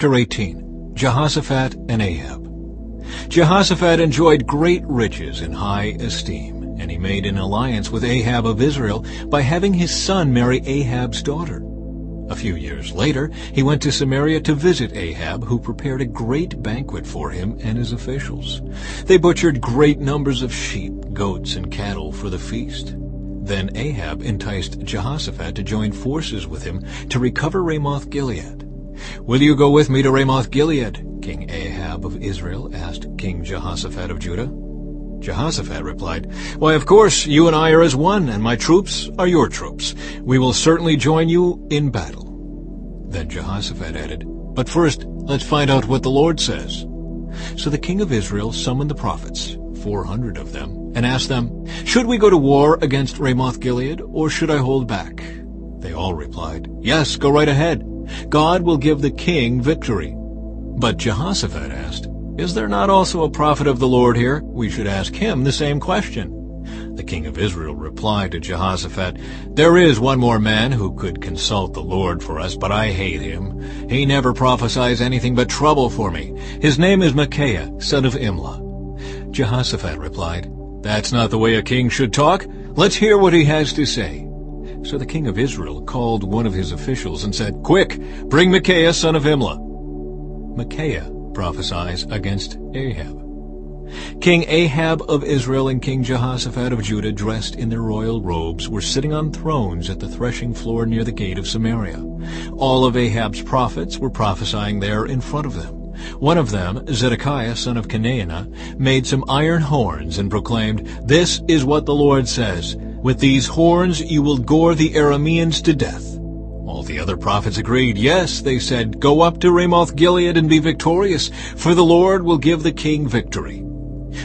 Chapter 18. Jehoshaphat and Ahab. Jehoshaphat enjoyed great riches and high esteem, and he made an alliance with Ahab of Israel by having his son marry Ahab's daughter. A few years later, he went to Samaria to visit Ahab, who prepared a great banquet for him and his officials. They butchered great numbers of sheep, goats, and cattle for the feast. Then Ahab enticed Jehoshaphat to join forces with him to recover Ramoth-Gilead. "Will you go with me to Ramoth-Gilead?" King Ahab of Israel asked King Jehoshaphat of Judah. Jehoshaphat replied, "Why, of course, you and I are as one, and my troops are your troops. We will certainly join you in battle." Then Jehoshaphat added, "But first, let's find out what the Lord says." So the king of Israel summoned the prophets, 400 of them, and asked them, "Should we go to war against Ramoth-Gilead, or should I hold back?" They all replied, "Yes, go right ahead. God will give the king victory." But Jehoshaphat asked, "Is there not also a prophet of the Lord here? We should ask him the same question." The king of Israel replied to Jehoshaphat, "There is one more man who could consult the Lord for us, but I hate him. He never prophesies anything but trouble for me. His name is Micaiah, son of Imlah." Jehoshaphat replied, "That's not the way a king should talk. Let's hear what he has to say." So the king of Israel called one of his officials and said, "Quick, bring Micaiah, son of Imlah." Micaiah prophesies against Ahab. King Ahab of Israel and King Jehoshaphat of Judah, dressed in their royal robes, were sitting on thrones at the threshing floor near the gate of Samaria. All of Ahab's prophets were prophesying there in front of them. One of them, Zedekiah, son of Chenaanah, made some iron horns and proclaimed, "This is what the Lord says. With these horns you will gore the Arameans to death." All the other prophets agreed. "Yes," they said, "go up to Ramoth-Gilead and be victorious, for the Lord will give the king victory."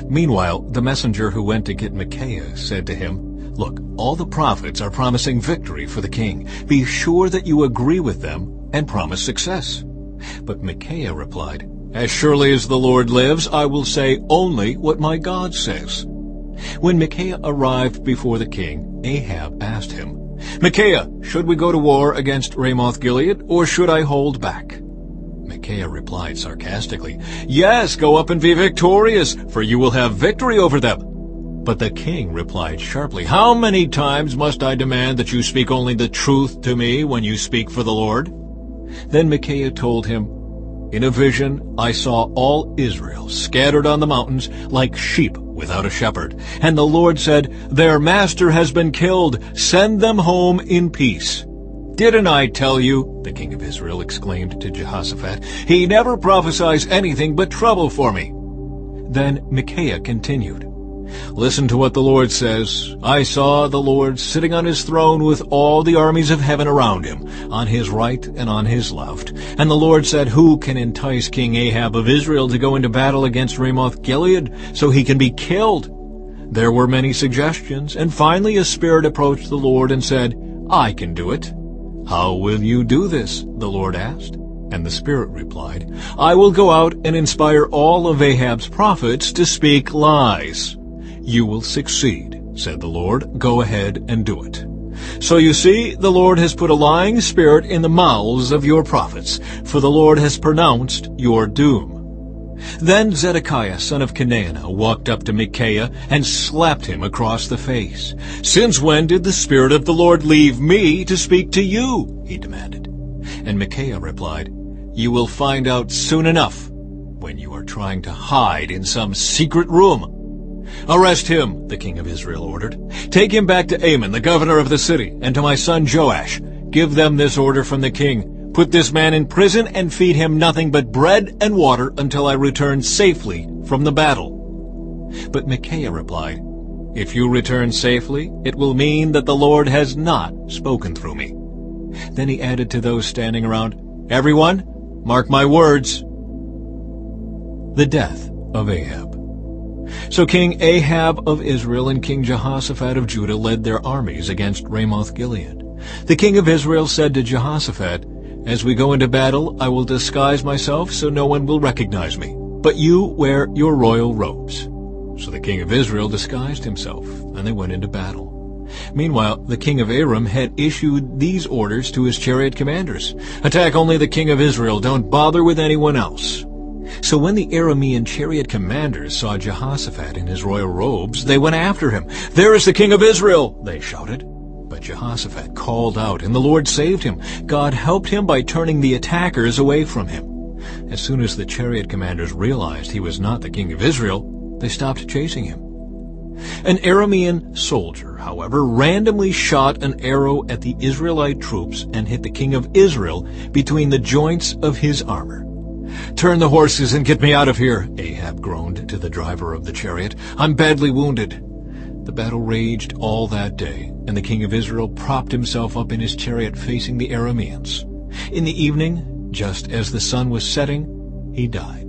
Meanwhile, the messenger who went to get Micaiah said to him, "Look, all the prophets are promising victory for the king. Be sure that you agree with them and promise success." But Micaiah replied, "As surely as the Lord lives, I will say only what my God says." When Micaiah arrived before the king, Ahab asked him, "Micaiah, should we go to war against Ramoth-Gilead, or should I hold back?" Micaiah replied sarcastically, "Yes, go up and be victorious, for you will have victory over them." But the king replied sharply, "How many times must I demand that you speak only the truth to me when you speak for the Lord?" Then Micaiah told him, "In a vision I saw all Israel scattered on the mountains like sheep without a shepherd. And the Lord said, 'Their master has been killed. Send them home in peace.' Didn't I tell you?" the king of Israel exclaimed to Jehoshaphat. "He never prophesies anything but trouble for me." Then Micaiah continued, "Listen to what the Lord says. I saw the Lord sitting on his throne with all the armies of heaven around him, on his right and on his left. And the Lord said, 'Who can entice King Ahab of Israel to go into battle against Ramoth-Gilead so he can be killed?' There were many suggestions, and finally a spirit approached the Lord and said, 'I can do it.' 'How will you do this?' the Lord asked. And the Spirit replied, 'I will go out and inspire all of Ahab's prophets to speak lies.' 'You will succeed,' said the Lord. 'Go ahead and do it.' So you see, the Lord has put a lying spirit in the mouths of your prophets, for the Lord has pronounced your doom." Then Zedekiah, son of Chenaanah, walked up to Micaiah and slapped him across the face. "Since when did the Spirit of the Lord leave me to speak to you?" he demanded. And Micaiah replied, "You will find out soon enough when you are trying to hide in some secret room." "Arrest him," the king of Israel ordered. "Take him back to Amon, the governor of the city, and to my son Joash. Give them this order from the king. Put this man in prison and feed him nothing but bread and water until I return safely from the battle." But Micaiah replied, "If you return safely, it will mean that the Lord has not spoken through me." Then he added to those standing around, "Everyone, mark my words." The death of Ahab. So King Ahab of Israel and King Jehoshaphat of Judah led their armies against Ramoth-Gilead. The king of Israel said to Jehoshaphat, "As we go into battle, I will disguise myself so no one will recognize me, but you wear your royal robes." So the king of Israel disguised himself, and they went into battle. Meanwhile, the king of Aram had issued these orders to his chariot commanders: "Attack only the king of Israel, don't bother with anyone else." So when the Aramean chariot commanders saw Jehoshaphat in his royal robes, they went after him. "There is the king of Israel!" they shouted. But Jehoshaphat called out, and the Lord saved him. God helped him by turning the attackers away from him. As soon as the chariot commanders realized he was not the king of Israel, they stopped chasing him. An Aramean soldier, however, randomly shot an arrow at the Israelite troops and hit the king of Israel between the joints of his armor. "Turn the horses and get me out of here," Ahab groaned to the driver of the chariot. "I'm badly wounded." The battle raged all that day, and the king of Israel propped himself up in his chariot facing the Arameans. In the evening, just as the sun was setting, he died.